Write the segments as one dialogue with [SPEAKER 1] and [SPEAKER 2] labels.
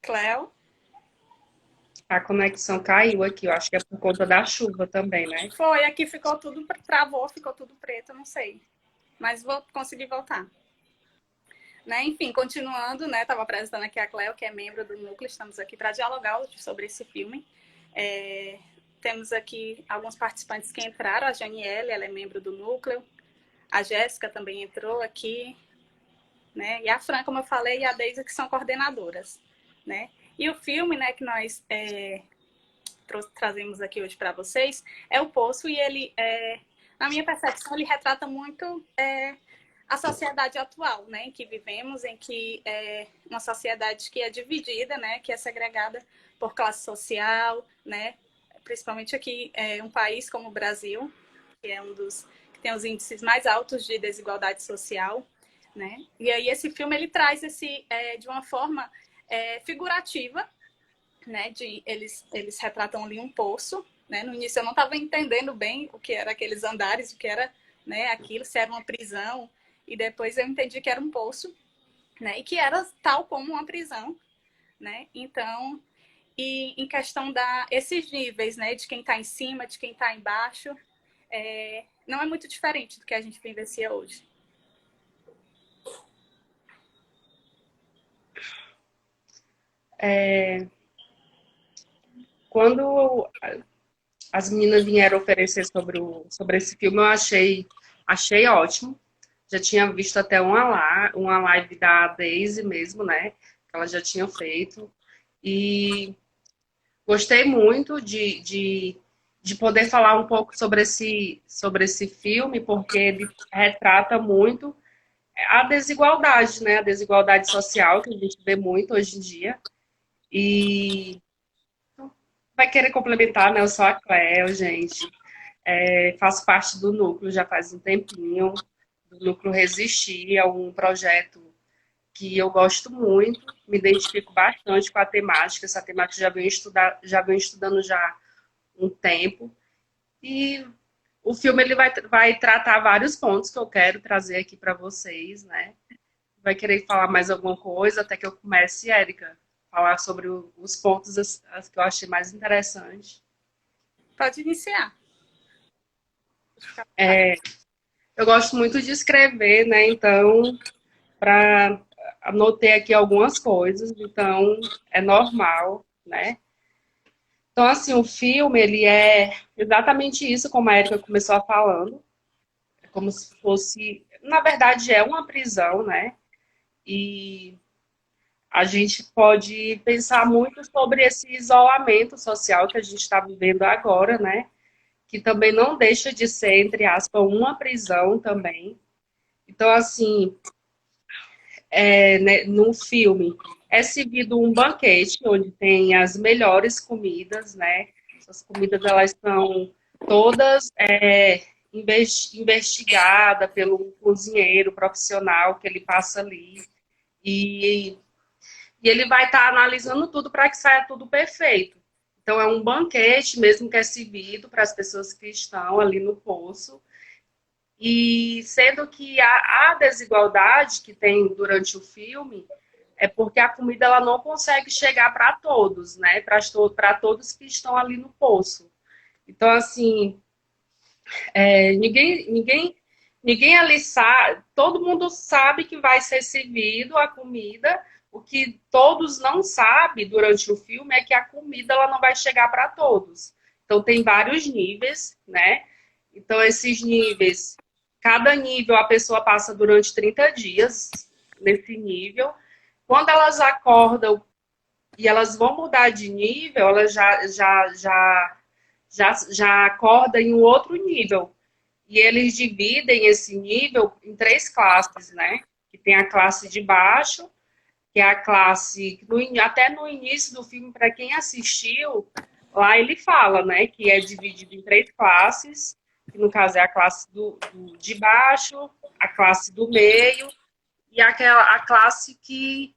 [SPEAKER 1] Cléo?
[SPEAKER 2] A conexão caiu aqui, eu acho que é por conta da chuva também, né?
[SPEAKER 1] Foi, aqui ficou tudo, travou, ficou tudo preto, não sei. Mas vou conseguir voltar. Né? Enfim, continuando, né? Estava apresentando aqui a Cléo, que é membro do Núcleo, estamos aqui para dialogar hoje sobre esse filme. Temos aqui alguns participantes que entraram, a Janiele, ela é membro do Núcleo, a Jéssica também entrou aqui, né? E a Fran, como eu falei, e a Deise, que são coordenadoras, né? E o filme, né, que nós trazemos aqui hoje para vocês é O Poço, e ele, na minha percepção, ele retrata muito a sociedade atual, né, em que vivemos, em que uma sociedade que é dividida, né, que é segregada por classe social, né, principalmente aqui um país como o Brasil, que é um dos que tem os índices mais altos de desigualdade social, né, e aí esse filme ele traz de uma forma figurativa, né, eles retratam ali um poço, né, no início eu não estava entendendo bem o que era aqueles andares, o que era, né, aquilo, se era uma prisão, e depois eu entendi que era um poço, né, e que era tal como uma prisão, né, então, e em questão esses níveis, né, de quem está em cima, de quem está embaixo, não é muito diferente do que a gente vivencia hoje.
[SPEAKER 2] Quando as meninas vieram oferecer sobre esse filme, eu achei ótimo. Já tinha visto até uma live da Daisy mesmo, né? Que ela já tinha feito. E gostei muito de poder falar um pouco sobre esse filme, porque ele retrata muito a desigualdade, né? A desigualdade social que a gente vê muito hoje em dia. E vai querer complementar, né? Eu sou a Cléo, gente. Faço parte do núcleo já faz um tempinho. Do núcleo Resistir, é um projeto que eu gosto muito, me identifico bastante com a temática. Essa temática já venho estudando já há um tempo. E o filme ele vai tratar vários pontos que eu quero trazer aqui para vocês, né? Vai querer falar mais alguma coisa até que eu comece, Érica, falar sobre os pontos as que eu achei mais interessantes.
[SPEAKER 1] Pode iniciar.
[SPEAKER 2] Eu gosto muito de escrever, né? Então, para anotei aqui algumas coisas, então é normal, né? Então, assim, o filme, ele é exatamente isso, como a Erika começou a falando, é como se fosse, na verdade, é uma prisão, né? E a gente pode pensar muito sobre esse isolamento social que a gente está vivendo agora, né? Que também não deixa de ser, entre aspas, uma prisão também. Então, assim, né, no filme é servido um banquete onde tem as melhores comidas, né? Essas comidas elas são todas investigadas pelo cozinheiro profissional que ele passa ali e, e ele vai estar analisando tudo para que saia tudo perfeito. Então é um banquete mesmo que é servido para as pessoas que estão ali no poço. E sendo que a desigualdade que tem durante o filme é porque a comida ela não consegue chegar para todos, né? Para todos que estão ali no poço. Então, assim, ninguém ali sabe, todo mundo sabe que vai ser servido a comida. O que todos não sabem durante o filme é que a comida ela não vai chegar para todos. Então, tem vários níveis, né? Então, esses níveis, cada nível a pessoa passa durante 30 dias nesse nível. Quando elas acordam e elas vão mudar de nível, elas já acordam em um outro nível. E eles dividem esse nível em três classes, né? Que tem a classe de baixo, que é a classe, até no início do filme, para quem assistiu, lá ele fala, né, que é dividido em três classes, que no caso é a classe de baixo, a classe do meio e a classe que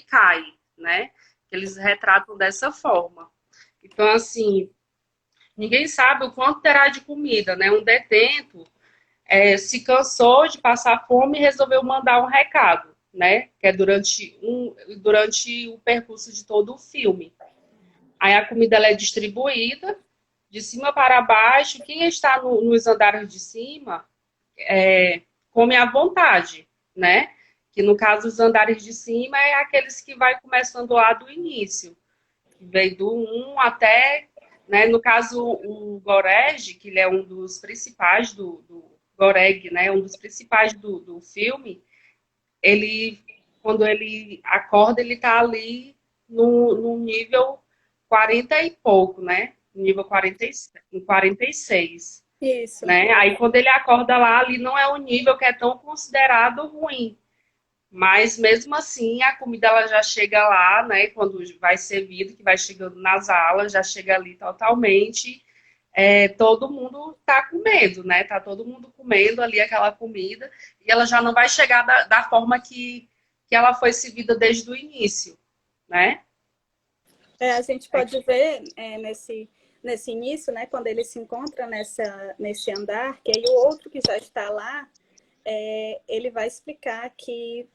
[SPEAKER 2] cai, né? Eles retratam dessa forma. Então, assim, ninguém sabe o quanto terá de comida, né? Um detento se cansou de passar fome e resolveu mandar um recado, né? Que é durante o percurso de todo o filme. Aí a comida ela é distribuída de cima para baixo. Quem está nos andares de cima come à vontade, né? Que no caso os andares de cima é aqueles que vai começando lá do início, que vem do 1 até, né? No caso o Goreg, que ele é um dos principais do Goreg, né? Um dos principais do filme. Ele, quando ele acorda, ele está ali no nível 40 e pouco, né? Nível 46.
[SPEAKER 1] Isso.
[SPEAKER 2] Né? Aí quando ele acorda lá, ali não é o nível que é tão considerado ruim. Mas mesmo assim, a comida ela já chega lá, né? Quando vai servido, que vai chegando nas alas, já chega ali totalmente. Todo mundo tá com medo, né? Tá todo mundo comendo ali aquela comida e ela já não vai chegar da forma que ela foi servida desde o início, né?
[SPEAKER 1] A gente pode ver nesse início, né, quando ele se encontra nesse andar, que aí o outro que já está lá, ele vai explicar que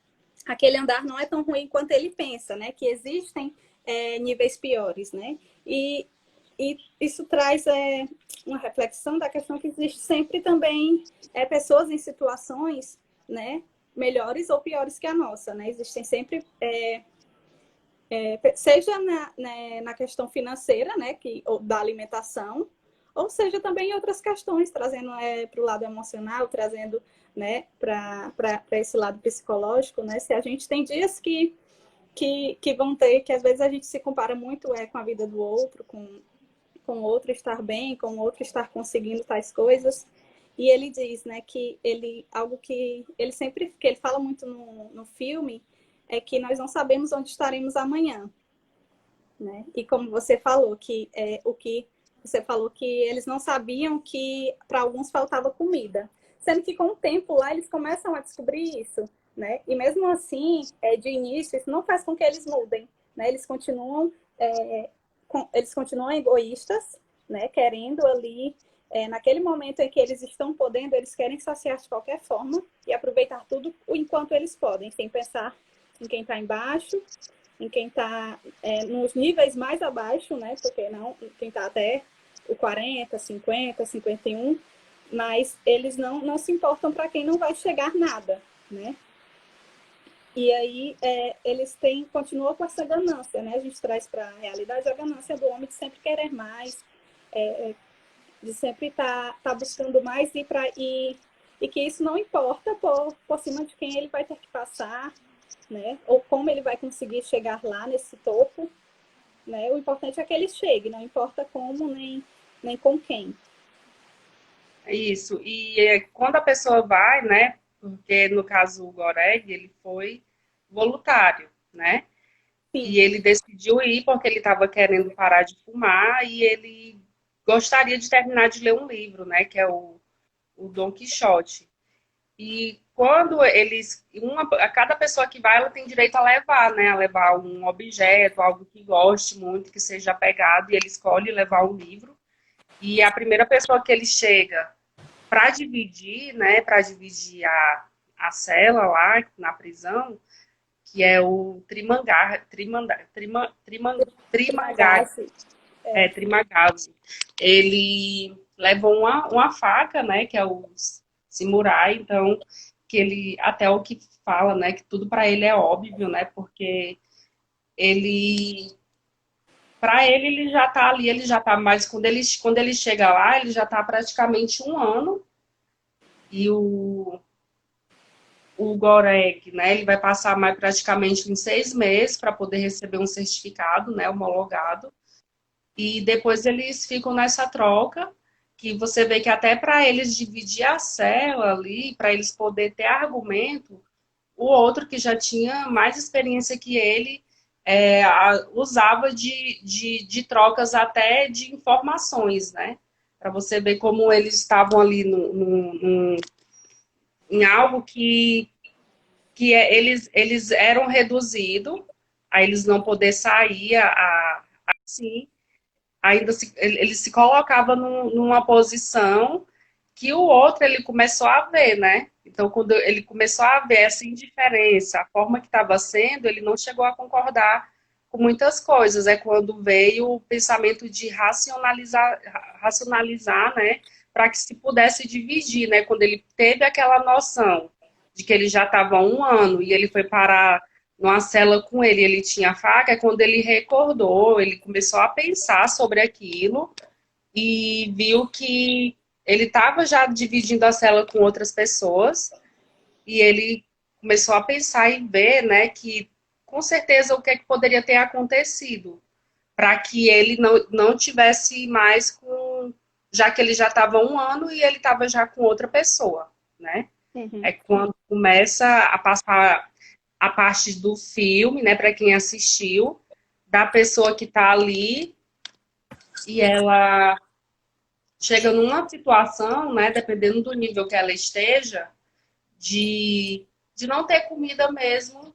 [SPEAKER 1] aquele andar não é tão ruim quanto ele pensa, né? Que existem níveis piores, né? E isso traz uma reflexão da questão que existe sempre também pessoas em situações, né, melhores ou piores que a nossa, né? Existem sempre seja na questão financeira, né, ou da alimentação, ou seja também em outras questões, trazendo para o lado emocional, trazendo, né, para esse lado psicológico, né? Se a gente tem dias que vão ter, que às vezes a gente se compara muito com a vida do outro, com o outro estar bem, com o outro estar conseguindo tais coisas. E ele diz, né, que algo que ele sempre, que ele fala muito no filme, é que nós não sabemos onde estaremos amanhã, né? E como você falou, você falou que eles não sabiam que para alguns faltava comida, sendo que com o tempo lá eles começam a descobrir isso, né? E mesmo assim, de início, isso não faz com que eles mudem, né? Eles continuam egoístas, né? Querendo ali, naquele momento em que eles estão podendo, eles querem saciar de qualquer forma e aproveitar tudo enquanto eles podem, sem pensar em quem está embaixo, em quem está nos níveis mais abaixo, né? Porque não, quem está até o 40, 50, 51, mas eles não se importam para quem não vai chegar nada, né? E aí eles continuam com essa ganância, né? A gente traz para a realidade a ganância do homem de sempre querer mais, de sempre tá buscando mais e que isso não importa por cima de quem ele vai ter que passar, né? Ou como ele vai conseguir chegar lá nesse topo, né? O importante é que ele chegue, não importa como nem com quem.
[SPEAKER 2] Isso. E quando a pessoa vai, né? Porque no caso o Goreg, ele foi voluntário, né?
[SPEAKER 1] Sim.
[SPEAKER 2] E ele decidiu ir porque ele estava querendo parar de fumar e ele gostaria de terminar de ler um livro, né? Que é o Dom Quixote. E quando cada pessoa que vai, ela tem direito a levar, né? A levar um objeto, algo que goste muito, que seja apegado, e ele escolhe levar um livro. E a primeira pessoa que ele chega para dividir, né? Para dividir a cela lá na prisão, que é o Trimagazi. Ele levou uma faca, né? Que é o samurai, então que ele até o que fala, né, que tudo para ele é óbvio, né, porque para ele já tá ali, ele já tá mais quando ele chega lá, ele já tá praticamente um ano e o Goreg, né, ele vai passar mais praticamente uns 6 meses para poder receber um certificado, né, homologado, e depois eles ficam nessa troca que você vê que até para eles dividir a cela ali, para eles poder ter argumento, o outro que já tinha mais experiência que ele usava de trocas até de informações, né? Para você ver como eles estavam ali em algo que eles eram reduzidos a eles não poder sair assim, ainda ele se colocava numa posição que o outro ele começou a ver, né? Então, quando ele começou a ver essa indiferença, a forma que estava sendo, ele não chegou a concordar com muitas coisas. É quando veio o pensamento de racionalizar, né, para que se pudesse dividir, né, quando ele teve aquela noção de que ele já estava há um ano e ele foi parar numa cela com ele, ele tinha faca, é quando ele recordou, ele começou a pensar sobre aquilo e viu que ele estava já dividindo a cela com outras pessoas e ele começou a pensar e ver, né, que com certeza o que é que poderia ter acontecido para que ele não tivesse mais com, já que ele já estava um ano e ele estava já com outra pessoa, né?
[SPEAKER 1] Uhum.
[SPEAKER 2] É quando começa a passar a parte do filme, né, para quem assistiu, da pessoa que está ali e ela chega numa situação, né, dependendo do nível que ela esteja, de não ter comida mesmo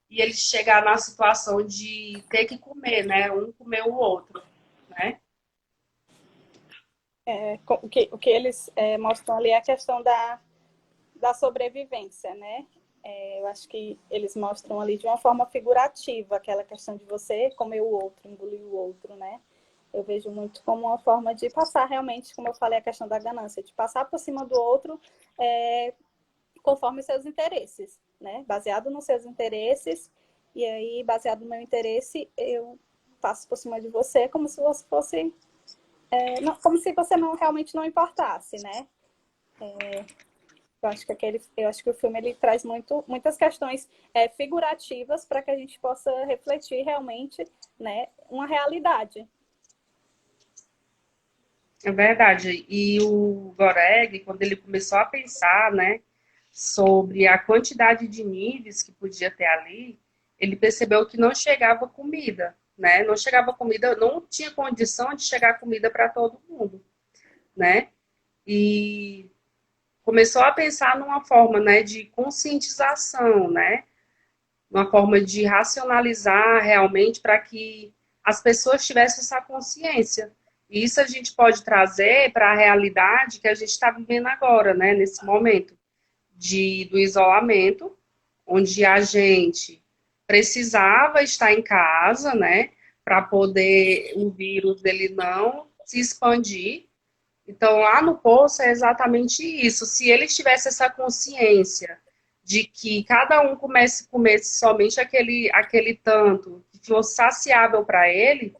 [SPEAKER 2] e ele chegar na situação de ter que comer, né, um comer o outro, né?
[SPEAKER 1] O que eles mostram ali é a questão da sobrevivência, né? Eu acho que eles mostram ali de uma forma figurativa aquela questão de você comer o outro, engolir o outro, né? Eu vejo muito como uma forma de passar realmente, como eu falei, a questão da ganância, de passar por cima do outro conforme seus interesses, né? Baseado nos seus interesses, e aí, baseado no meu interesse, eu passo por cima de você como se você fosse... não, como se você não realmente não importasse, né? Eu acho que o filme ele traz muitas questões figurativas para que a gente possa refletir realmente, né, uma realidade.
[SPEAKER 2] É verdade. E o Goreg, quando ele começou a pensar, né, sobre a quantidade de níveis que podia ter ali, ele percebeu que não chegava comida, né? Não chegava comida, não tinha condição de chegar comida para todo mundo, né? E começou a pensar numa forma, né, de conscientização, né? Uma forma de racionalizar realmente para que as pessoas tivessem essa consciência. E isso a gente pode trazer para a realidade que a gente está vivendo agora, né, nesse momento do isolamento, onde a gente precisava estar em casa, né, para poder o vírus ele não se expandir. Então, lá no poço é exatamente isso. Se eles tivessem essa consciência de que cada um comece a comer somente aquele tanto que fosse saciável para ele,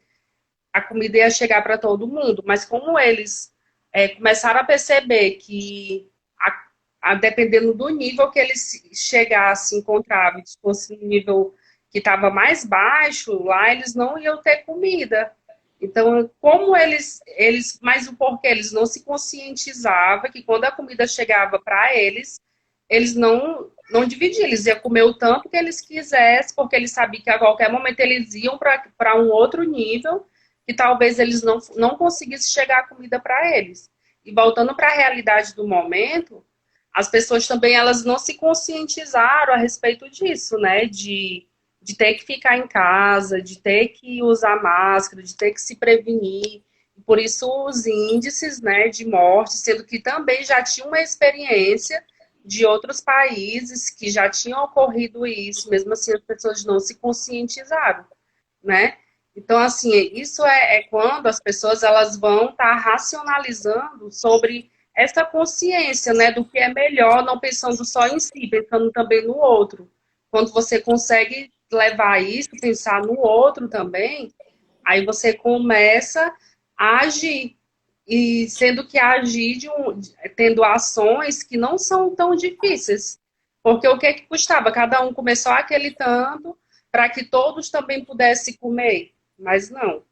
[SPEAKER 2] a comida ia chegar para todo mundo. Mas como eles começaram a perceber que, dependendo do nível que eles chegassem, encontravam, se fosse um nível que estava mais baixo, lá eles não iam ter comida. Então, como mas o porquê? Eles não se conscientizavam que quando a comida chegava para eles não dividiam, eles iam comer o tanto que eles quisessem, porque eles sabiam que a qualquer momento eles iam para um outro nível, que talvez eles não conseguissem chegar a comida para eles. E voltando para a realidade do momento, as pessoas também elas não se conscientizaram a respeito disso, né? De ter que ficar em casa, de ter que usar máscara, de ter que se prevenir. Por isso os índices, né, de morte, sendo que também já tinha uma experiência de outros países que já tinham ocorrido isso, mesmo assim as pessoas não se conscientizaram, né? Então, assim, isso é quando as pessoas elas vão estar racionalizando sobre essa consciência, né, do que é melhor, não pensando só em si, pensando também no outro. Quando você consegue levar isso, pensar no outro também, aí você começa a agir. E sendo que agir tendo ações que não são tão difíceis. Porque o que é que custava? Cada um começou aquele tanto para que todos também pudessem comer. Mas não.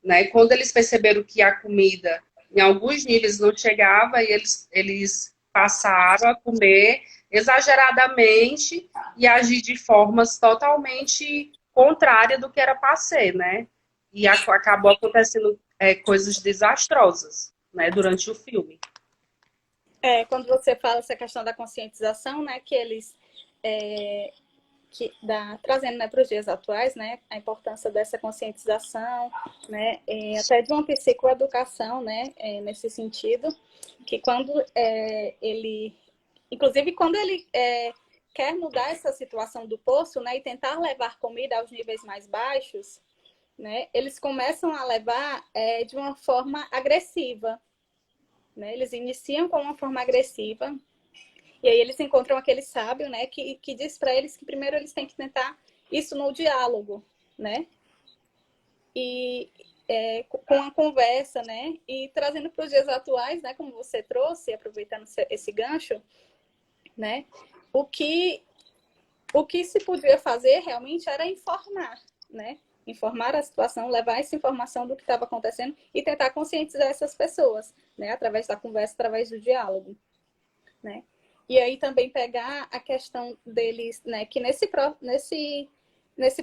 [SPEAKER 2] Né? Quando eles perceberam que a comida, em alguns níveis, não chegava, e eles passaram a comer exageradamente e agir de formas totalmente contrárias do que era para ser, né? E acabou acontecendo coisas desastrosas, né, durante o filme.
[SPEAKER 1] Quando você fala essa questão da conscientização, né, que eles trazendo, né, para os dias atuais, né, a importância dessa conscientização, né, até de uma psicoeducação, né, nesse sentido, que quando ele Inclusive, quando ele quer mudar essa situação do poço, né, e tentar levar comida aos níveis mais baixos, né, eles começam a levar de uma forma agressiva. Né? Eles iniciam com uma forma agressiva, e aí eles encontram aquele sábio, né, que diz para eles que primeiro eles têm que tentar isso no diálogo, né? E com a conversa, né? E trazendo para os dias atuais, né, como você trouxe, aproveitando esse gancho, né? O que se podia fazer realmente era informar, né? Informar a situação, levar essa informação do que estava acontecendo e tentar conscientizar essas pessoas, né? Através da conversa, através do diálogo, né? E aí também pegar a questão deles, né? Que nesse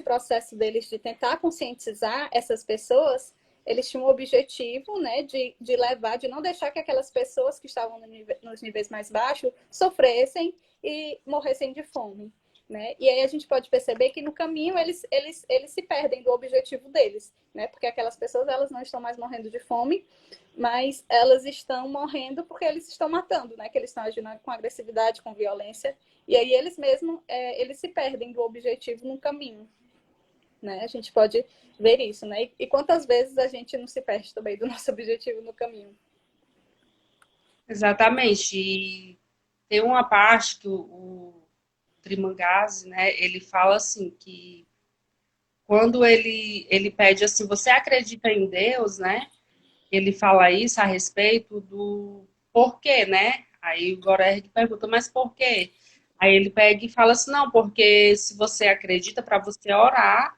[SPEAKER 1] processo deles de tentar conscientizar essas pessoas, eles tinham o objetivo, né? De levar, de não deixar que aquelas pessoas que estavam nos níveis mais baixos sofressem e morressem de fome. Né? E aí a gente pode perceber que no caminho eles se perdem do objetivo deles, né? Porque aquelas pessoas elas não estão mais morrendo de fome, mas elas estão morrendo porque eles estão matando, né? Que eles estão agindo com agressividade, com violência, e aí eles mesmos eles se perdem do objetivo no caminho, né? A gente pode ver isso, né? E quantas vezes a gente não se perde também do nosso objetivo no caminho?
[SPEAKER 2] Exatamente. E tem uma parte que o Trimangase, né, ele fala assim que quando ele pede assim, você acredita em Deus, né? Ele fala isso a respeito do porquê, né? Aí o Goreg pergunta, mas por quê? Aí ele pega e fala assim, não, porque se você acredita para você orar,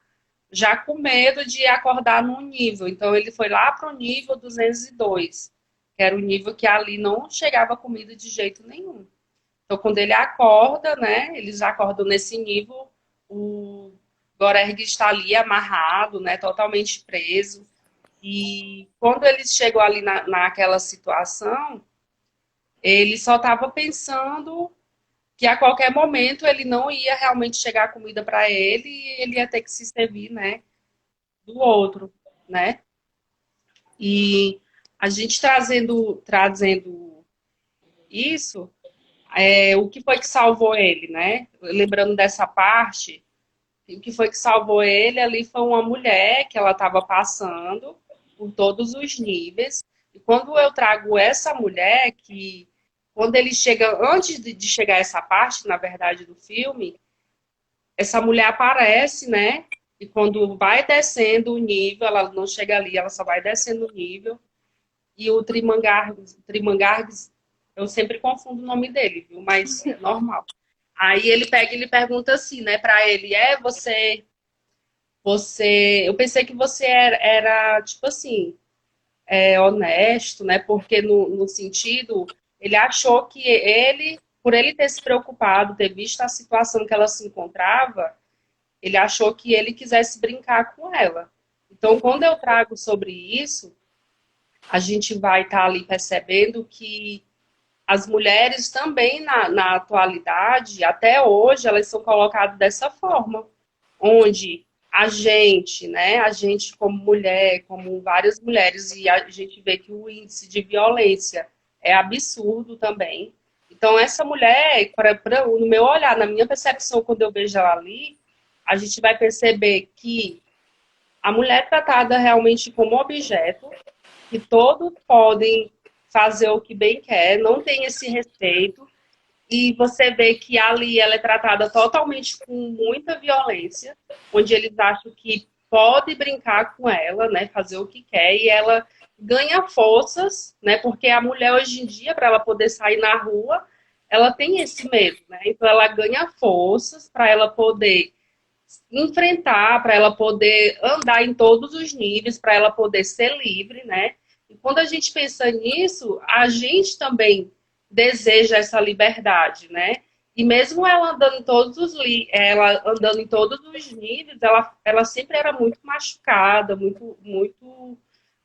[SPEAKER 2] já com medo de acordar num nível. Então ele foi lá para o nível 202, que era o nível que ali não chegava comida de jeito nenhum. Então, quando ele acorda, né, eles acordam nesse nível, o Goreg está ali amarrado, né, totalmente preso. E quando eles chegam ali naquela situação, ele só estava pensando que a qualquer momento ele não ia realmente chegar a comida para ele e ele ia ter que se servir, né, do outro, né? E a gente trazendo isso, o que foi que salvou ele, né? Lembrando dessa parte, o que foi que salvou ele ali foi uma mulher que ela estava passando por todos os níveis. E quando eu trago essa mulher, que quando ele chega, antes de chegar a essa parte, na verdade, do filme, essa mulher aparece, né? E quando vai descendo o nível, ela não chega ali, ela só vai descendo o nível. E o Trimangardes, eu sempre confundo o nome dele, viu? Mas é normal. Aí ele pega e ele pergunta assim, né, para ele, eu pensei que você era tipo assim, honesto, né? Porque no sentido, ele achou que ele, por ele ter se preocupado, ter visto a situação que ela se encontrava, ele achou que ele quisesse brincar com ela. Então, quando eu trago sobre isso, a gente vai estar ali percebendo que as mulheres também na atualidade, até hoje, elas são colocadas dessa forma, onde a gente, né, a gente como mulher, como várias mulheres, e a gente vê que o índice de violência é absurdo também. Então, essa mulher, no meu olhar, na minha percepção, quando eu vejo ela ali, a gente vai perceber que a mulher é tratada realmente como objeto, que todos podem fazer o que bem quer, não tem esse respeito, e você vê que ali ela é tratada totalmente com muita violência, onde eles acham que pode brincar com ela, né, fazer o que quer, e ela ganha forças, né, porque a mulher hoje em dia, para ela poder sair na rua, ela tem esse medo, né, então ela ganha forças para ela poder enfrentar, para ela poder andar em todos os níveis, para ela poder ser livre, né? E quando a gente pensa nisso, a gente também deseja essa liberdade, né? E mesmo ela andando em todos os níveis, ela sempre era muito machucada, muito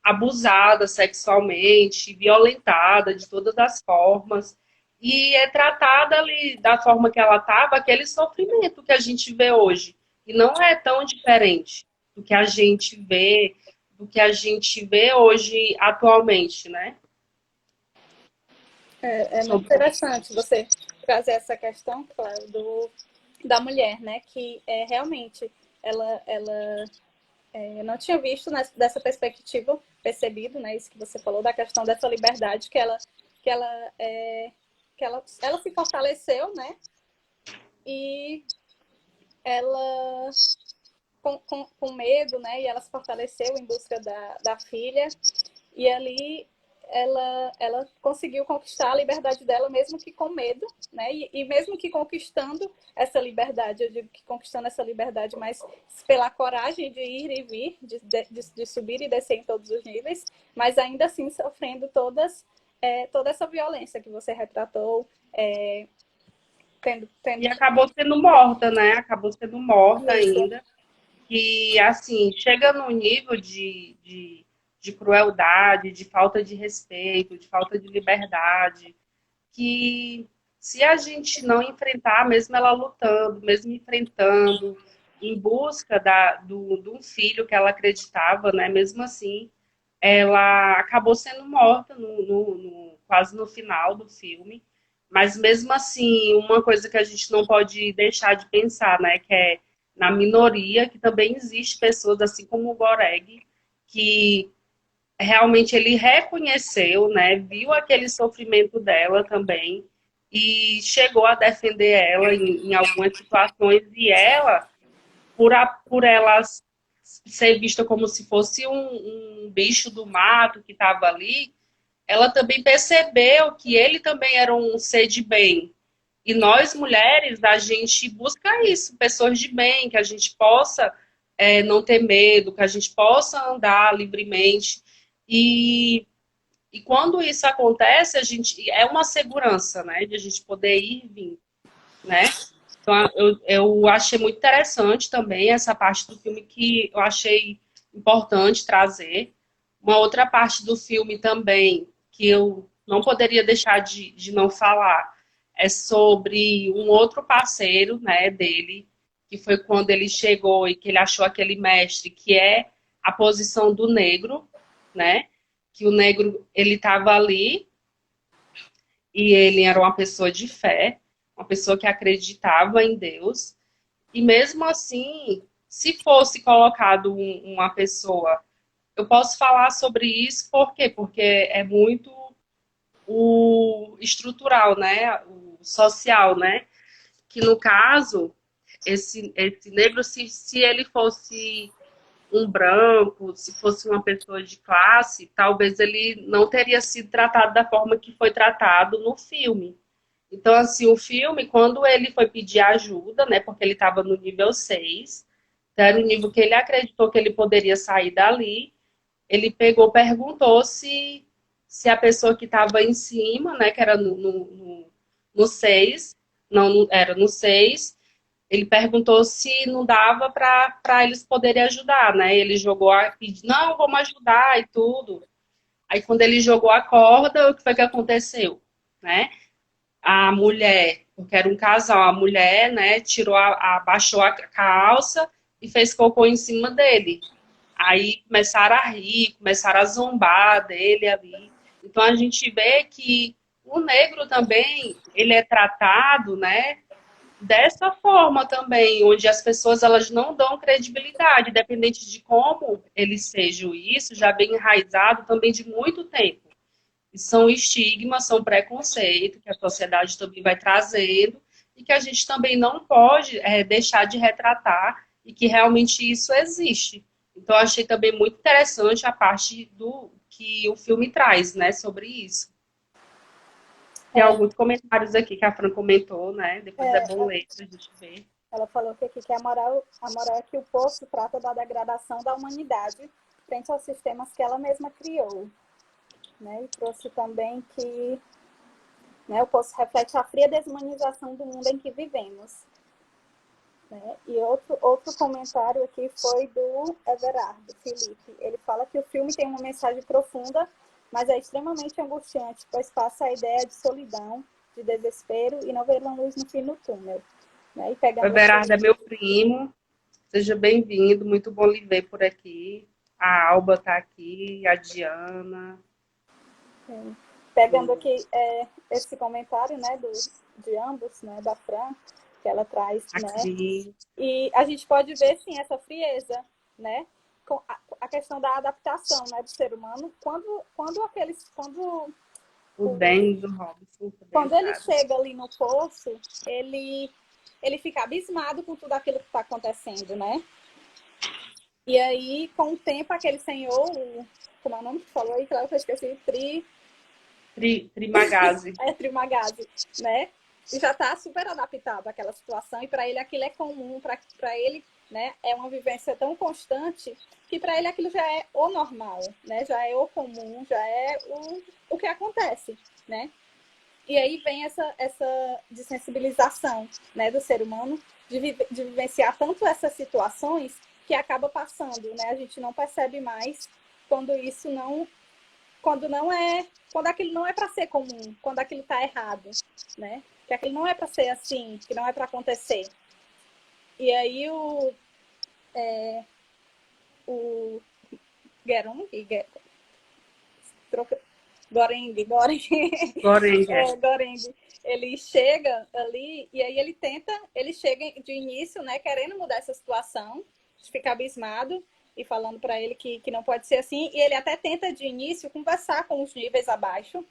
[SPEAKER 2] abusada sexualmente, violentada de todas as formas. E é tratada ali da forma que ela estava, aquele sofrimento que a gente vê hoje. E não é tão diferente do que a gente vê, do que a gente vê hoje atualmente, né?
[SPEAKER 1] É muito interessante você trazer essa questão, claro, da mulher, né? Que realmente ela não tinha visto dessa perspectiva, percebido, né? Isso que você falou, da questão dessa liberdade que ela se fortaleceu, né? E ela com medo, né? E ela se fortaleceu em busca da filha. E ali ela conseguiu conquistar a liberdade dela, mesmo que com medo, né? E mesmo que conquistando essa liberdade, eu digo que conquistando essa liberdade, mas pela coragem de ir e vir, de subir e descer em todos os níveis, mas ainda assim sofrendo toda essa violência que você retratou,
[SPEAKER 2] E
[SPEAKER 1] tendo
[SPEAKER 2] acabou sendo morta, né? Acabou sendo morta
[SPEAKER 1] isso.
[SPEAKER 2] ainda. E, assim, chega num nível de crueldade, de falta de respeito, de falta de liberdade, que se a gente não enfrentar, mesmo ela lutando, mesmo enfrentando, em busca de um filho que ela acreditava, né? Mesmo assim, ela acabou sendo morta quase no final do filme. Mas mesmo assim, uma coisa que a gente não pode deixar de pensar, né? Que é na minoria, que também existe pessoas, assim como o Goreg, que realmente ele reconheceu, né? Viu aquele sofrimento dela também e chegou a defender ela em algumas situações e ela, por ela ser vista como se fosse um bicho do mato que estava ali, ela também percebeu que ele também era um ser de bem. E nós, mulheres, a gente busca isso, pessoas de bem, que a gente possa não ter medo, que a gente possa andar livremente. E quando isso acontece, a gente é uma segurança, né? De a gente poder ir e vir, né? Então, eu achei muito interessante também essa parte do filme que eu achei importante trazer. Uma outra parte do filme também, que eu não poderia deixar de não falar, é sobre um outro parceiro, né, dele, que foi quando ele chegou e que ele achou aquele mestre, que é a posição do negro, né? Que o negro, ele estava ali e ele era uma pessoa de fé, uma pessoa que acreditava em Deus, e mesmo assim, se fosse colocado uma pessoa, eu posso falar sobre isso, por quê? Porque é muito o estrutural, né? O social, né? Que no caso, esse negro, se ele fosse um branco, se fosse uma pessoa de classe, talvez ele não teria sido tratado da forma que foi tratado no filme. Então, assim, o filme, quando ele foi pedir ajuda, né, porque ele estava no nível 6, então era o nível que ele acreditou que ele poderia sair dali, ele pegou, perguntou se a pessoa que estava em cima, né, que era no 6, não, era no 6, ele perguntou se não dava para eles poderem ajudar, né? Ele jogou a pediu, não, vamos ajudar e tudo. Aí quando ele jogou a corda, o que foi que aconteceu, né? A mulher, porque era um casal, a mulher, né, abaixou a calça e fez cocô em cima dele. Aí começaram a rir, começaram a zombar dele ali. Então a gente vê que o negro também, ele é tratado, né, dessa forma também, onde as pessoas elas não dão credibilidade, dependente de como eles sejam. Isso já vem enraizado também de muito tempo. E são estigmas, são preconceito que a sociedade também vai trazendo e que a gente também não pode deixar de retratar e que realmente isso existe. Então, eu achei também muito interessante a parte do que o filme traz, né, sobre isso. Tem
[SPEAKER 1] É,
[SPEAKER 2] alguns comentários aqui que a Fran comentou, né? Depois é bom ler para a gente ver.
[SPEAKER 1] ela falou que aqui que a moral é que o poço trata da degradação da humanidade frente aos sistemas que ela mesma criou. Né? E trouxe também que, né, o poço reflete a fria desumanização do mundo em que vivemos. Né? E outro comentário aqui foi do Everardo Felipe. Ele fala que o filme tem uma mensagem profunda, mas é extremamente angustiante, pois passa a ideia de solidão, de desespero e não ver uma luz no fim do túnel. Né? E
[SPEAKER 2] O
[SPEAKER 1] pegando
[SPEAKER 2] Everardo é
[SPEAKER 1] aqui,
[SPEAKER 2] meu primo. Seja bem-vindo, muito bom lhe ver por aqui. A Alba está aqui, a Diana.
[SPEAKER 1] pegando aqui esse comentário, né, de ambos, né, da Fran, que ela traz, né?
[SPEAKER 2] Aqui.
[SPEAKER 1] E a gente pode ver, sim, essa frieza, né? Com a questão da adaptação, né, do ser humano.
[SPEAKER 2] O Den do Robson também,
[SPEAKER 1] Quando ele
[SPEAKER 2] sabe?
[SPEAKER 1] chega ali no poço, ele fica abismado com tudo aquilo que está acontecendo, né? E aí, com o tempo, aquele senhor, como é o nome que falou aí, claro que eu esqueci,
[SPEAKER 2] Trimagazi.
[SPEAKER 1] Trimagazi, né? E já está super adaptado àquela situação, e para ele aquilo é comum, para ele, né, é uma vivência tão constante que para ele aquilo já é o normal, né? Já é o comum, já é o que acontece, né? E aí vem essa desensibilização, né, do ser humano de vivenciar tanto essas situações que acaba passando, né? A gente não percebe mais quando isso não, quando aquilo não é para ser comum, quando aquilo está errado, né? Que aquilo não é para ser assim, que não é para acontecer. E aí o Gerong, Goreng,
[SPEAKER 2] Goreng.
[SPEAKER 1] Goreng, ele chega ali e aí ele chega de início, né, querendo mudar essa situação, fica abismado e falando para ele que não pode ser assim, e ele até tenta de início conversar com os níveis abaixo,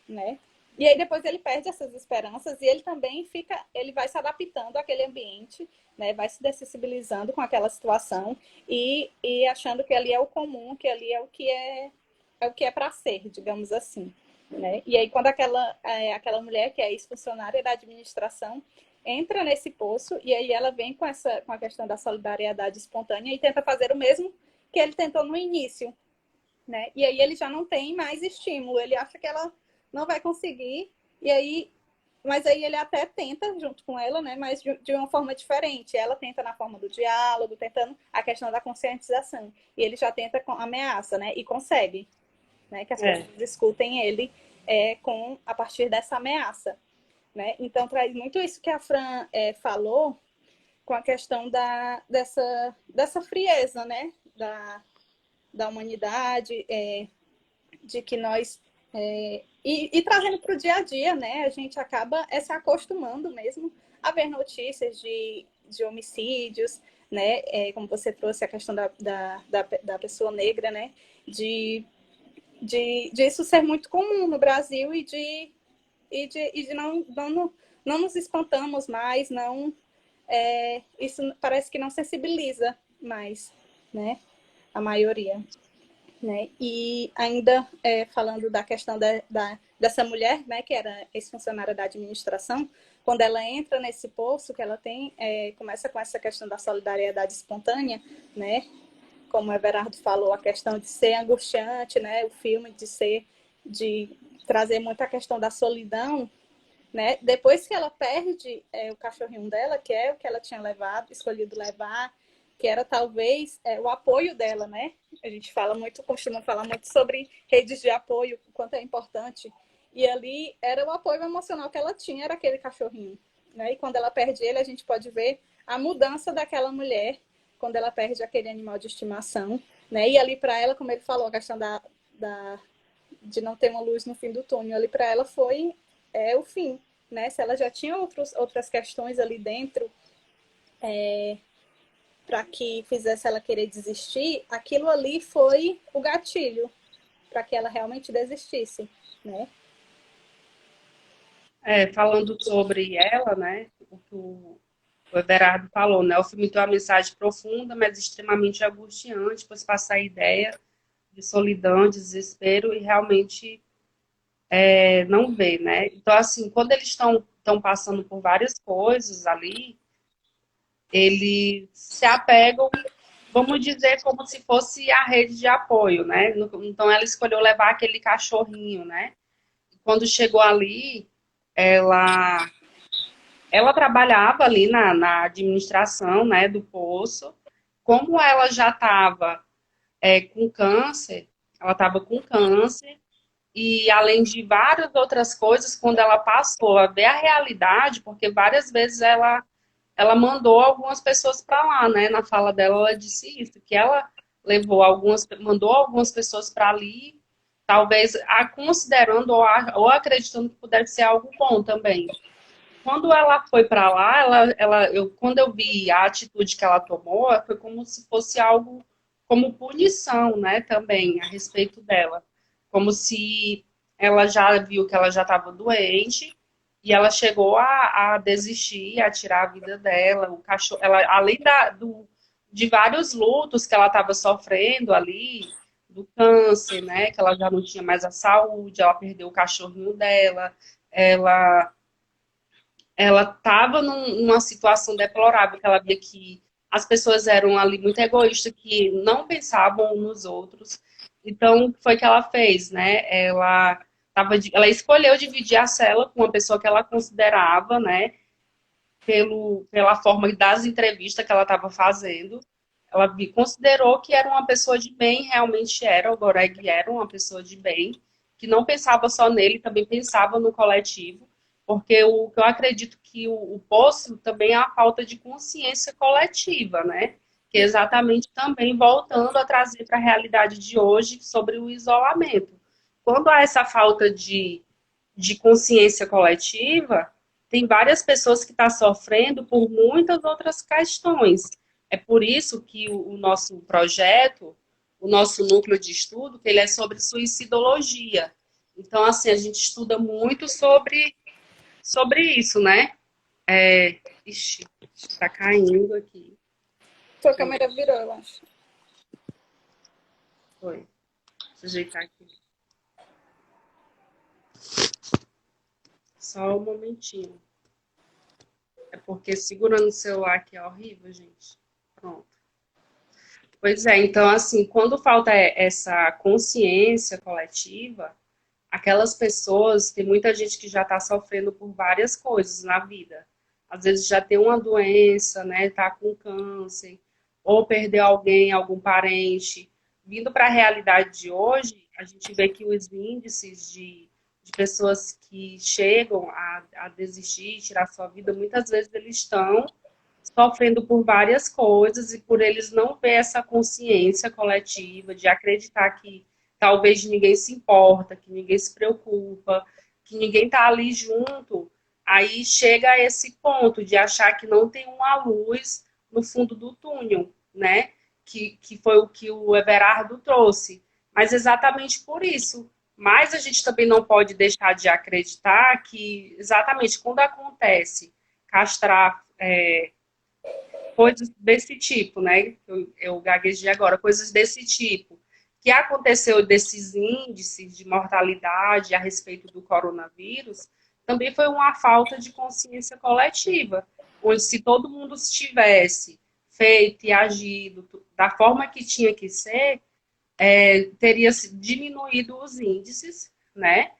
[SPEAKER 1] né? E aí depois ele perde essas esperanças e ele também ele vai se adaptando àquele ambiente, né? Vai se dessensibilizando com aquela situação e achando que ali é o comum, que ali é o que é para ser, digamos assim, né? E aí quando aquela mulher que é ex-funcionária da administração entra nesse poço e aí ela vem com a questão da solidariedade espontânea e tenta fazer o mesmo que ele tentou no início, né? E aí ele já não tem mais estímulo, ele acha que ela não vai conseguir, mas aí ele até tenta junto com ela, né? Mas de uma forma diferente. Ela tenta na forma do diálogo, tentando a questão da conscientização. E ele já tenta com ameaça, né? E consegue, né? Que as pessoas discutem ele a partir dessa ameaça, né? Então traz muito isso que a Fran falou com a questão dessa frieza, né? Da humanidade, de que nós e trazendo para o dia a dia, né? A gente acaba se acostumando mesmo a ver notícias de homicídios, né? Como você trouxe a questão da pessoa negra, né? De isso ser muito comum no Brasil e de não nos espantamos mais, não isso parece que não sensibiliza mais, né? A maioria. Né? E ainda falando da questão dessa mulher, né, que era ex-funcionária da administração, quando ela entra nesse poço que ela tem, começa com essa questão da solidariedade espontânea, né? Como o Everardo falou, a questão de ser angustiante, né? O filme de trazer muito a questão da solidão, né? Depois que ela perde o cachorrinho dela, que é o que ela tinha escolhido levar, que era talvez o apoio dela, né? A gente costuma falar muito sobre redes de apoio, o quanto é importante. E ali era o apoio emocional que ela tinha, era aquele cachorrinho, né? E quando ela perde ele, a gente pode ver a mudança daquela mulher quando ela perde aquele animal de estimação, né? E ali para ela, como ele falou, a questão de não ter uma luz no fim do túnel, ali para ela foi o fim, né? Se ela já tinha outras questões ali dentro, para que fizesse ela querer desistir, aquilo ali foi o gatilho para que ela realmente desistisse, né?
[SPEAKER 2] Falando sobre ela, né? O que o Everardo falou, né? O filme tem uma mensagem profunda, mas extremamente angustiante, pois passa a ideia de solidão, de desespero e realmente não vê, né? Então, assim, quando eles estão passando por várias coisas ali, eles se apegam, vamos dizer, como se fosse a rede de apoio, né? Então, ela escolheu levar aquele cachorrinho, né? Quando chegou ali, ela trabalhava ali na administração, né, do poço. Como ela já estava com câncer, ela estava com câncer, e além de várias outras coisas, quando ela passou a ver a realidade, porque várias vezes ela mandou algumas pessoas para lá, né? Na fala dela, ela disse isso, que ela mandou algumas pessoas para ali, talvez considerando ou acreditando que pudesse ser algo bom também. quando ela foi para lá, quando eu vi a atitude que ela tomou, foi como se fosse algo como punição, né, também, a respeito dela. Como se ela já viu que ela já estava doente e ela chegou a desistir, a tirar a vida dela. O cachorro, ela, além de vários lutos que ela estava sofrendo ali, do câncer, né, que ela já não tinha mais a saúde, ela perdeu o cachorrinho dela, ela estava numa situação deplorável, que ela via que as pessoas eram ali muito egoístas, que não pensavam nos outros. Então, o que foi que ela fez, né? Ela escolheu dividir a cela com uma pessoa que ela considerava, né? Pela forma das entrevistas que ela estava fazendo. Ela considerou que era uma pessoa de bem, realmente era. O Goreg era uma pessoa de bem, que não pensava só nele, também pensava no coletivo. Porque o que eu acredito que o poço também é a falta de consciência coletiva, né? Que é exatamente também voltando a trazer para a realidade de hoje sobre o isolamento. Quando há essa falta de consciência coletiva, tem várias pessoas que estão sofrendo por muitas outras questões. É por isso que o nosso projeto, o nosso núcleo de estudo, que ele é sobre suicidologia. Então, assim, a gente estuda muito sobre isso, né? Ixi, tá caindo aqui.
[SPEAKER 1] Sua câmera virou, eu acho.
[SPEAKER 2] Foi. Deixa eu ajeitar aqui. Só um momentinho. É porque segurando o celular aqui é horrível, gente. Pronto. Pois é, então, assim, quando falta essa consciência coletiva, aquelas pessoas, tem muita gente que já está sofrendo por várias coisas na vida. Às vezes já tem uma doença, né, tá com câncer, ou perdeu alguém, algum parente. Vindo para a realidade de hoje, a gente vê que os índices de pessoas que chegam a desistir, tirar sua vida, muitas vezes eles estão sofrendo por várias coisas e por eles não ver essa consciência coletiva de acreditar que talvez ninguém se importa, que ninguém se preocupa, que ninguém está ali junto, aí chega a esse ponto de achar que não tem uma luz no fundo do túnel, né? Que foi o que o Everardo trouxe. Mas exatamente por isso. Mas a gente também não pode deixar de acreditar que exatamente quando acontece castrar coisas desse tipo, né? Eu gaguejei agora, coisas desse tipo, que aconteceu desses índices de mortalidade a respeito do coronavírus, também foi uma falta de consciência coletiva, onde se todo mundo estivesse feito e agido da forma que tinha que ser, teria diminuído os índices, né?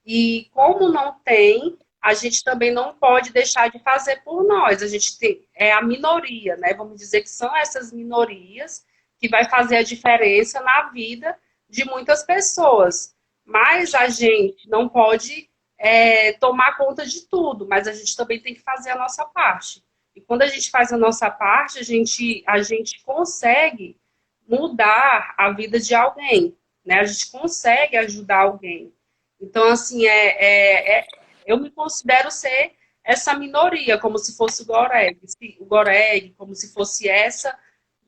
[SPEAKER 2] E como não tem, a gente também não pode deixar de fazer por nós. A gente é a minoria, né? Vamos dizer que são essas minorias que vai fazer a diferença na vida de muitas pessoas. Mas a gente não pode tomar conta de tudo, mas a gente também tem que fazer a nossa parte. E quando a gente faz a nossa parte, a gente consegue mudar a vida de alguém, né? A gente consegue ajudar alguém. Então, assim, eu me considero ser essa minoria, como se fosse o Goreg, como se fosse essa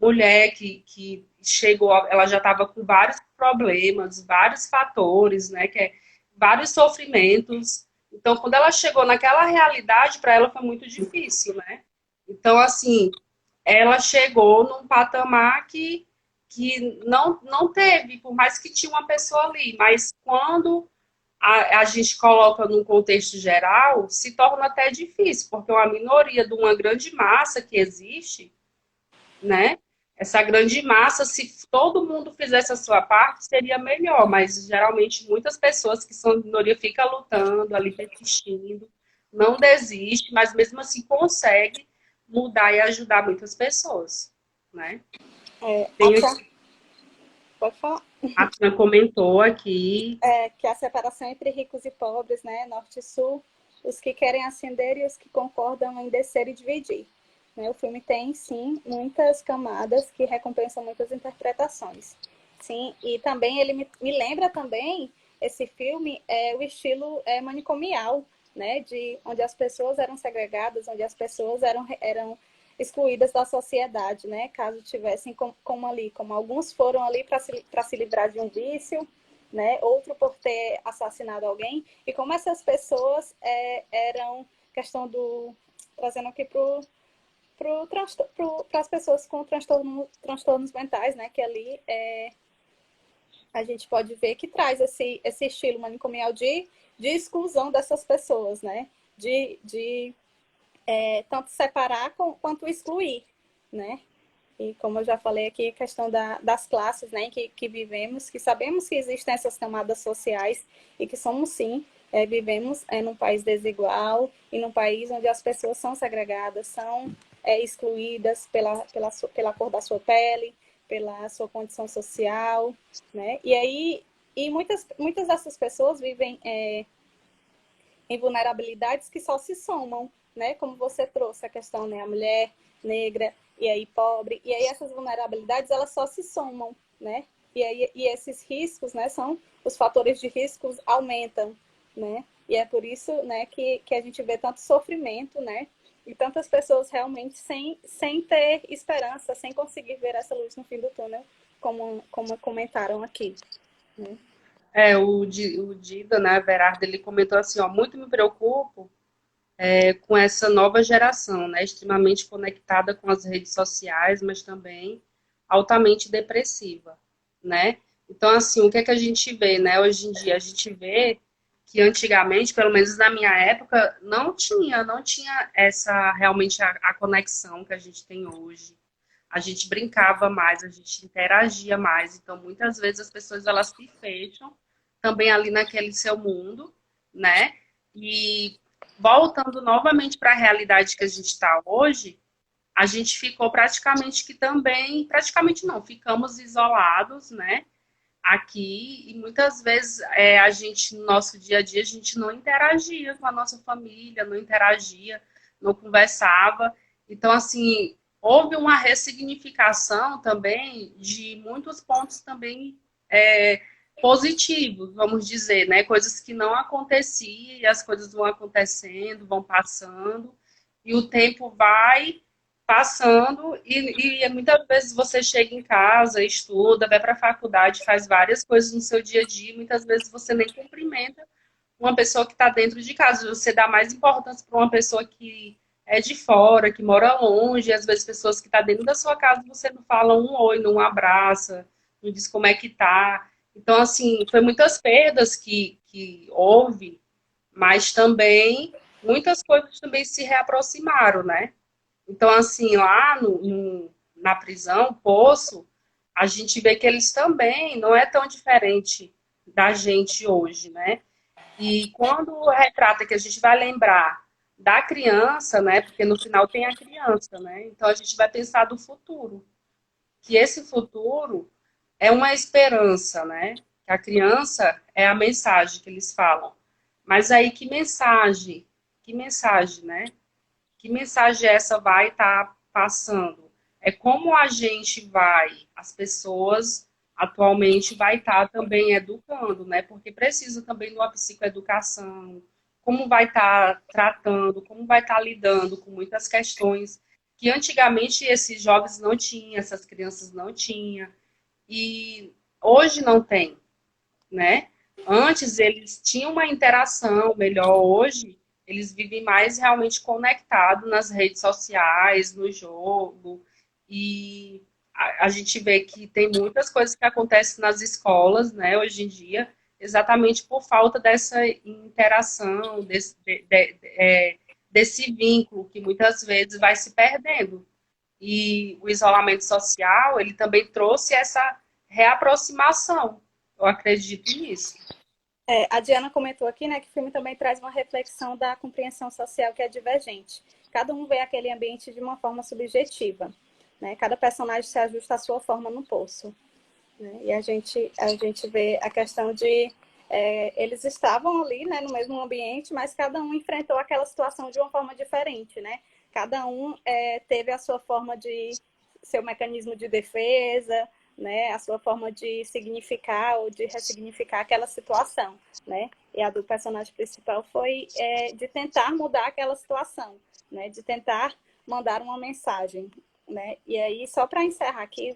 [SPEAKER 2] mulher que chegou, ela já estava com vários problemas, vários fatores, né, vários sofrimentos. Então, quando ela chegou naquela realidade, para ela foi muito difícil, né? Então, assim, ela chegou num patamar que não teve, por mais que tinha uma pessoa ali, mas quando a gente coloca num contexto geral, se torna até difícil, porque uma minoria de uma grande massa que existe, né? Essa grande massa, se todo mundo fizesse a sua parte, seria melhor, mas geralmente muitas pessoas que são minoria ficam lutando, ali persistindo, não desiste, mas mesmo assim consegue mudar e ajudar muitas pessoas, né?
[SPEAKER 1] Pode falar.
[SPEAKER 2] A Tina comentou aqui.
[SPEAKER 1] Que a separação entre ricos e pobres, né, norte e sul, os que querem ascender e os que concordam em descer e dividir. O filme tem, sim, muitas camadas que recompensam muitas interpretações. Sim, e também ele me lembra também, esse filme, o estilo manicomial, né, de onde as pessoas eram segregadas, onde as pessoas eram excluídas da sociedade, né, caso tivessem como alguns foram ali para se livrar de um vício, né, outro por ter assassinado alguém, e como essas pessoas eram questão do trazendo aqui para as pessoas com transtornos mentais, né, que ali a gente pode ver que traz esse estilo manicomial de exclusão dessas pessoas, né? De tanto separar quanto excluir, né? E como eu já falei aqui, a questão das classes, né, que vivemos, que sabemos que existem essas camadas sociais e que somos, sim, vivemos num país desigual e num país onde as pessoas são segregadas, são excluídas pela cor da sua pele, pela sua condição social, né? E aí, muitas dessas pessoas vivem em vulnerabilidades que só se somam, né? Como você trouxe a questão, né? A mulher negra e aí pobre, e aí essas vulnerabilidades elas só se somam, né? E esses riscos, né? São os fatores de riscos aumentam, né? E é por isso, né? Que a gente vê tanto sofrimento, né? E tantas pessoas realmente sem ter esperança, sem conseguir ver essa luz no fim do túnel, como comentaram aqui, né?
[SPEAKER 2] O Dida, né, Verardo, ele comentou assim, ó, muito me preocupo com essa nova geração, né, extremamente conectada com as redes sociais, mas também altamente depressiva, né? Então, assim, o que é que a gente vê, né? Hoje em dia, a gente vê que antigamente, pelo menos na minha época, não tinha essa realmente a conexão que a gente tem hoje. A gente brincava mais, a gente interagia mais. Então, muitas vezes as pessoas elas se fecham também ali naquele seu mundo, né? E voltando novamente para a realidade que a gente está hoje, a gente ficou praticamente que também, praticamente não, ficamos isolados, né? Aqui e muitas vezes a gente no nosso dia a dia a gente não interagia com a nossa família, não interagia, não conversava. Então assim houve uma ressignificação também de muitos pontos também positivos, vamos dizer, né? Coisas que não aconteciam e as coisas vão acontecendo, vão passando e o tempo vai passando e muitas vezes você chega em casa, estuda, vai para a faculdade, faz várias coisas no seu dia a dia, muitas vezes você nem cumprimenta uma pessoa que está dentro de casa, você dá mais importância para uma pessoa que é de fora, que mora longe, e às vezes pessoas que estão dentro da sua casa, você não fala um oi, não abraça, não diz como é que tá. Então, assim, foi muitas perdas que houve, mas também muitas coisas também se reaproximaram, né? Então, assim, lá na prisão, Poço, a gente vê que eles também não é tão diferente da gente hoje, né? E quando retrata que a gente vai lembrar da criança, né? Porque no final tem a criança, né? Então a gente vai pensar do futuro, que esse futuro é uma esperança, né? Que a criança é a mensagem que eles falam. Mas aí que mensagem? Que mensagem, né? Que mensagem essa vai estar passando? É como a gente vai, as pessoas atualmente vai estar também educando, né? Porque precisa também de uma psicoeducação, como vai estar tratando, como vai estar lidando com muitas questões que antigamente esses jovens não tinham, essas crianças não tinham, e hoje não tem, né? Antes eles tinham uma interação melhor, hoje eles vivem mais realmente conectados nas redes sociais, no jogo, e a gente vê que tem muitas coisas que acontecem nas escolas, né, hoje em dia, exatamente por falta dessa interação, desse vínculo que muitas vezes vai se perdendo. E o isolamento social, ele também trouxe essa reaproximação. Eu acredito nisso.
[SPEAKER 1] A Diana comentou aqui, né, que o filme também traz uma reflexão da compreensão social que é divergente. Cada um vê aquele ambiente de uma forma subjetiva, né? Cada personagem se ajusta à sua forma no poço, né? E a gente vê a questão de eles estavam ali, né, no mesmo ambiente, mas cada um enfrentou aquela situação de uma forma diferente, né? Cada um teve a sua forma de seu mecanismo de defesa, né, a sua forma de significar ou de ressignificar aquela situação, né? E a do personagem principal foi de tentar mudar aquela situação, né? De tentar mandar uma mensagem, né? E aí, só para encerrar aqui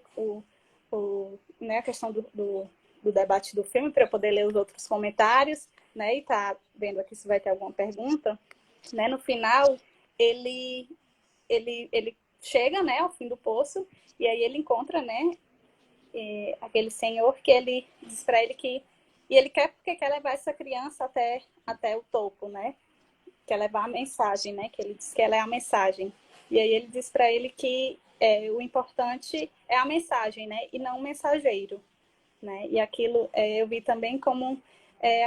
[SPEAKER 1] né, a questão do debate do filme, para eu poder ler os outros comentários, né? E tá vendo aqui se vai ter alguma pergunta, né? No final, ele chega, né, ao fim do poço, e aí ele encontra, né, aquele senhor que ele diz para ele que e ele quer levar essa criança até o topo, né? Quer levar a mensagem, né? Que ele diz que ela é a mensagem. E aí ele diz para ele que o importante é a mensagem, né? E não o mensageiro, né? E aquilo eu vi também como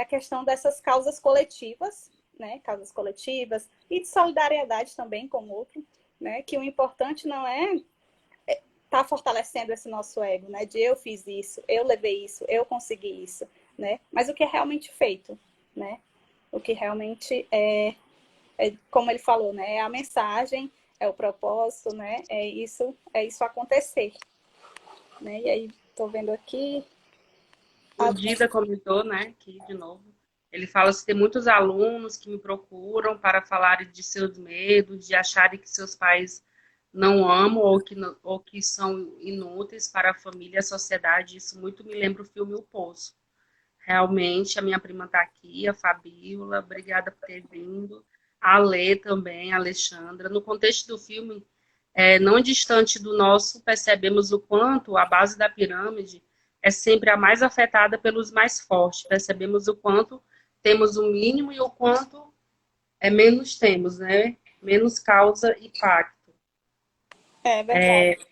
[SPEAKER 1] a questão dessas causas coletivas, né? Causas coletivas e de solidariedade também com o outro, né? Que o importante não é tá fortalecendo esse nosso ego, né? De eu fiz isso, eu levei isso, eu consegui isso, né? Mas o que é realmente feito, né? O que realmente como ele falou, né? É a mensagem, é o propósito, né? É isso acontecer, né? E aí tô vendo aqui.
[SPEAKER 2] O Dida comentou, né, aqui de novo. Ele fala que tem muitos alunos que me procuram para falarem de seus medos, de acharem que seus pais não amam ou que são inúteis para a família e a sociedade. Isso muito me lembra o filme O Poço. Realmente, a minha prima está aqui, a Fabíola, obrigada por ter vindo. A Lê também, a Alexandra. No contexto do filme, não distante do nosso, percebemos o quanto a base da pirâmide é sempre a mais afetada pelos mais fortes. Percebemos o quanto temos o mínimo e o quanto menos temos, né? Menos causa impacto.
[SPEAKER 1] É verdade.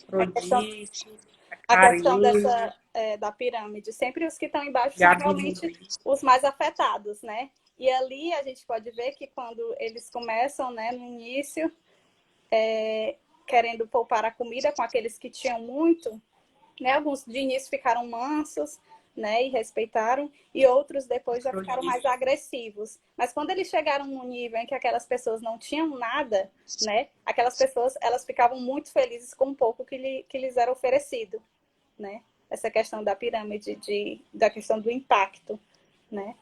[SPEAKER 2] Afrodite, a
[SPEAKER 1] A questão
[SPEAKER 2] Karine,
[SPEAKER 1] da pirâmide, sempre os que estão embaixo são
[SPEAKER 2] Gabi
[SPEAKER 1] realmente
[SPEAKER 2] Luiz.
[SPEAKER 1] os mais afetados, né? E ali a gente pode ver que quando eles começam, né, no início, querendo poupar a comida com aqueles que tinham muito, né? Alguns de início ficaram mansos, né, e respeitaram, e outros depois já ficaram mais agressivos. Mas quando eles chegaram num nível em que aquelas pessoas não tinham nada, né, aquelas pessoas elas ficavam muito felizes com um pouco que lhes era oferecido, né? Essa questão da pirâmide, da questão do impacto, né?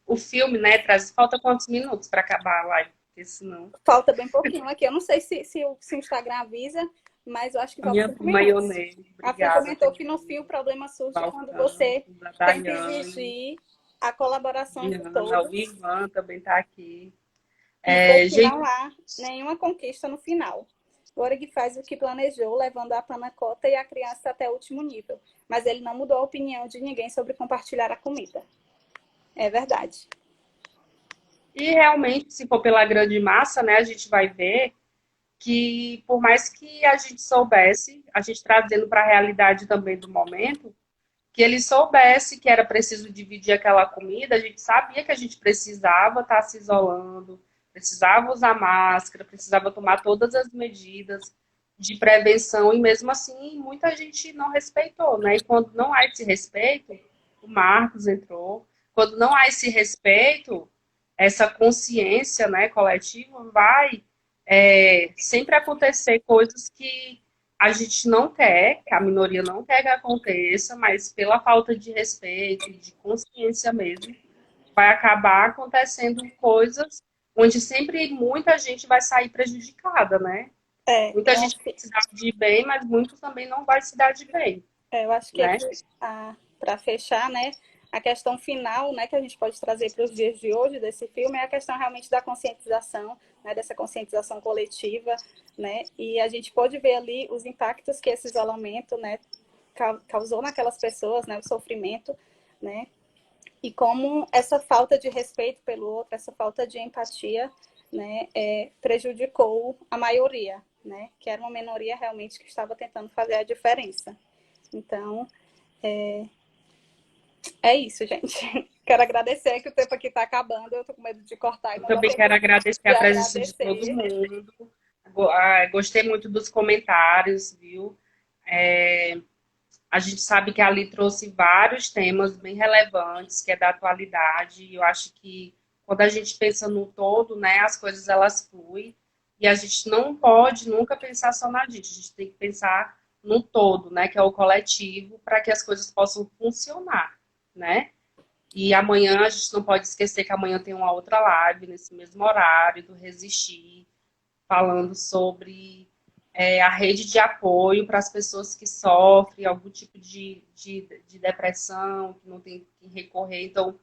[SPEAKER 2] O filme, né, traz. Falta quantos minutos para acabar a live? Porque senão.
[SPEAKER 1] Falta bem pouquinho aqui. Eu não sei se o Instagram avisa, mas eu acho que
[SPEAKER 2] A
[SPEAKER 1] falta
[SPEAKER 2] minha
[SPEAKER 1] 5 minutos.
[SPEAKER 2] maionese,
[SPEAKER 1] A Fran
[SPEAKER 2] obrigada.
[SPEAKER 1] comentou
[SPEAKER 2] Tem
[SPEAKER 1] que no fim o problema surge quando
[SPEAKER 2] Balcão,
[SPEAKER 1] você
[SPEAKER 2] da
[SPEAKER 1] tem que
[SPEAKER 2] Daiane,
[SPEAKER 1] exigir a colaboração de
[SPEAKER 2] Diana, o
[SPEAKER 1] todos
[SPEAKER 2] Ivan também está aqui.
[SPEAKER 1] e ver que
[SPEAKER 2] Gente,
[SPEAKER 1] não há nenhuma conquista no final. O Org faz o que planejou, levando a panacota e a criança até o último nível. Mas ele não mudou a opinião de ninguém sobre compartilhar a comida. É verdade.
[SPEAKER 2] e realmente, se for pela grande massa, né, a gente vai ver que, por mais que a gente soubesse, a gente trazendo para a realidade também do momento, que ele soubesse que era preciso dividir aquela comida, a gente sabia que a gente precisava estar se isolando, precisava usar máscara, precisava tomar todas as medidas de prevenção, e mesmo assim muita gente não respeitou, né? E quando não há esse respeito, o Marcos entrou, quando não há esse respeito, essa consciência, né, coletiva, vai sempre acontecer coisas que a gente não quer, que a minoria não quer que aconteça, mas pela falta de respeito e de consciência mesmo, vai acabar acontecendo coisas onde sempre muita gente vai sair prejudicada, né? Muita
[SPEAKER 1] Eu
[SPEAKER 2] gente
[SPEAKER 1] acho
[SPEAKER 2] vai se dar de bem, mas muitos também não vai se dar de bem,
[SPEAKER 1] Eu acho que
[SPEAKER 2] né?
[SPEAKER 1] aqui, para fechar, né, a questão final, né, que a gente pode trazer para os dias de hoje desse filme é a questão realmente da conscientização, né, dessa conscientização coletiva, né, e a gente pode ver ali os impactos que esse isolamento, né, causou naquelas pessoas, né, o sofrimento, né, e como essa falta de respeito pelo outro, essa falta de empatia, né, prejudicou a maioria, né, que era uma minoria realmente que estava tentando fazer a diferença. Então, é isso, gente. Quero agradecer que o tempo aqui está acabando. Eu estou com medo de cortar e
[SPEAKER 2] Eu
[SPEAKER 1] não dar
[SPEAKER 2] também
[SPEAKER 1] tempo
[SPEAKER 2] quero agradecer
[SPEAKER 1] de
[SPEAKER 2] a presença de todo
[SPEAKER 1] agradecer.
[SPEAKER 2] mundo. Gostei muito dos comentários, viu? A gente sabe que ali trouxe vários temas bem relevantes, que é da atualidade. E eu acho que quando a gente pensa no todo, né, as coisas elas fluem. E a gente não pode nunca pensar só na gente tem que pensar no todo, né, que é o coletivo, para que as coisas possam funcionar, né? E amanhã a gente não pode esquecer que amanhã tem uma outra live nesse mesmo horário do Resistir, falando sobre a rede de apoio para as pessoas que sofrem algum tipo de depressão, que não tem que recorrer. Então,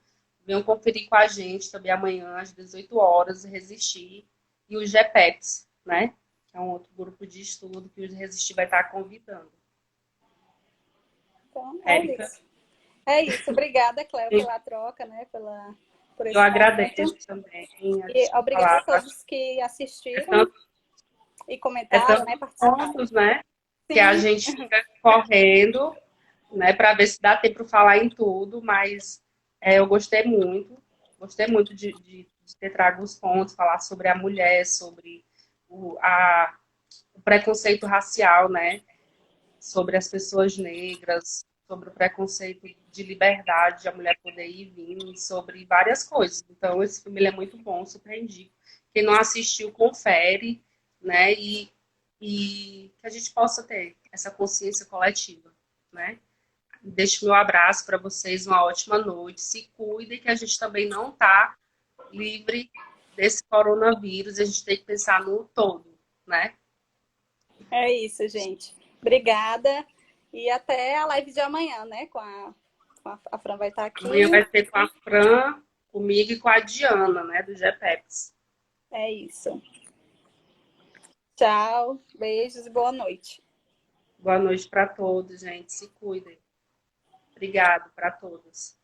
[SPEAKER 2] venham conferir com a gente também amanhã, às 18 horas, Resistir. E o GPEPS, né? Que é um outro grupo de estudo que o Resistir vai estar convidando.
[SPEAKER 1] Então, é
[SPEAKER 2] Érica?
[SPEAKER 1] isso. É isso. Obrigada, Cléo, pela troca, né? Por
[SPEAKER 2] Eu
[SPEAKER 1] esse
[SPEAKER 2] agradeço
[SPEAKER 1] momento.
[SPEAKER 2] também
[SPEAKER 1] E
[SPEAKER 2] a
[SPEAKER 1] obrigada a
[SPEAKER 2] falar.
[SPEAKER 1] todos que
[SPEAKER 2] É
[SPEAKER 1] assistiram
[SPEAKER 2] tanto,
[SPEAKER 1] e
[SPEAKER 2] é
[SPEAKER 1] comentaram, né?
[SPEAKER 2] tantos
[SPEAKER 1] Participaram.
[SPEAKER 2] pontos, né? Que a
[SPEAKER 1] Sim,
[SPEAKER 2] gente fica correndo, né? Para ver se dá tempo para falar em tudo, mas eu gostei muito de ter trago os pontos, falar sobre a mulher, sobre o preconceito racial, né? Sobre as pessoas negras, sobre o preconceito de liberdade de a mulher poder ir e vir, sobre várias coisas. Então, esse filme ele é muito bom, super indico. Quem não assistiu, confere, né? E que a gente possa ter essa consciência coletiva, né? Deixo meu abraço para vocês, uma ótima noite. Se cuidem, que a gente também não está livre desse coronavírus, a gente tem que pensar no todo, né?
[SPEAKER 1] é isso, gente. Obrigada. E até a live de amanhã, né? A Fran vai estar
[SPEAKER 2] Amanhã
[SPEAKER 1] aqui.
[SPEAKER 2] vai ser com a Fran, comigo e com a Diana, né, do GPEPS.
[SPEAKER 1] É isso. Tchau, beijos e boa noite.
[SPEAKER 2] Boa noite para todos, gente. Se cuidem. Obrigado para todos.